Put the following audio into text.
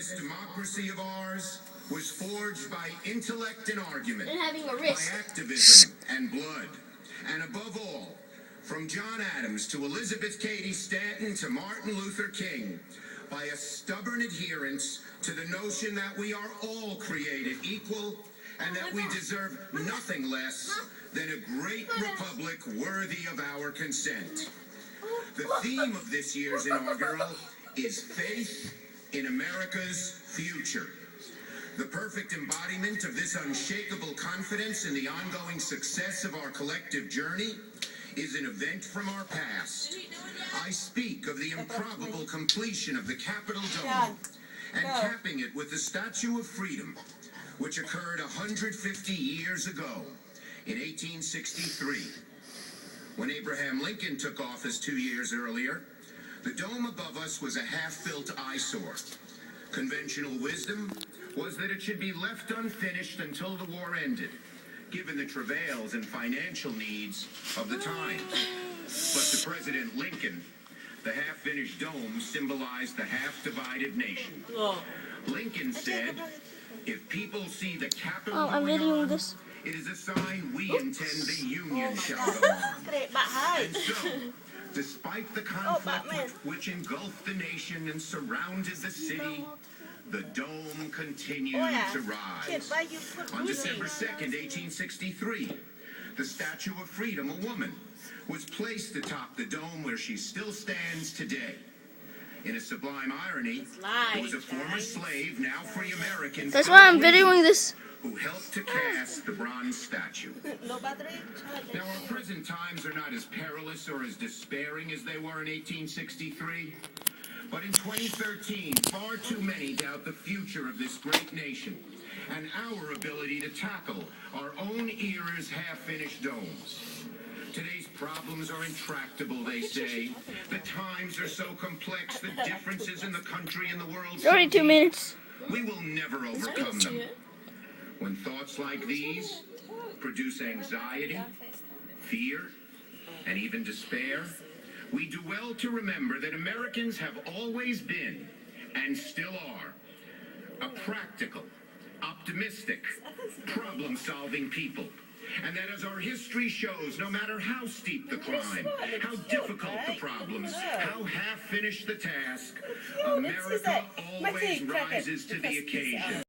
This democracy of ours was forged by intellect and argument, and having a risk, by activism and blood, and above all, from John Adams to Elizabeth Cady Stanton to Martin Luther King, by a stubborn adherence to the notion that we are all created equal and that we deserve nothing less than a great republic worthy of our consent. The theme of this year's inaugural is faith in America's future. The perfect embodiment of this unshakable confidence in the ongoing success of our collective journey is an event from our past. I speak of the improbable completion of the Capitol Dome and capping it with the Statue of Freedom, which occurred 150 years ago in 1863. When Abraham Lincoln took office 2 years earlier, the dome above us was a half-built eyesore. Conventional wisdom was that it should be left unfinished until the war ended, given the travails and financial needs of the times. But to President Lincoln, the half-finished dome symbolized the half-divided nation. Lincoln said, "If people see the Capitol going on, it is a sign we intend the Union shall go on." And so, despite the conflict which engulfed the nation and surrounded the city, the dome continued to rise. On December 2nd, 1863, the Statue of Freedom, a woman, was placed atop the dome where she still stands today. In a sublime irony, it was a former slave, now free American. That's why I'm videoing this. Who helped to cast the bronze statue. Now, our present times are not as perilous or as despairing as they were in 1863. But in 2013, far too many doubt the future of this great nation and our ability to tackle our own era's half-finished domes. Today's problems are intractable, they say. The times are so complex, the differences in the country and the world so 32 minutes. we will never overcome them. When thoughts like these produce anxiety, fear, and even despair, we do well to remember that Americans have always been, and still are, a practical, optimistic, problem-solving people. And that as our history shows, no matter how steep the climb, how difficult the problems, how half-finished the task, America always rises to the occasion.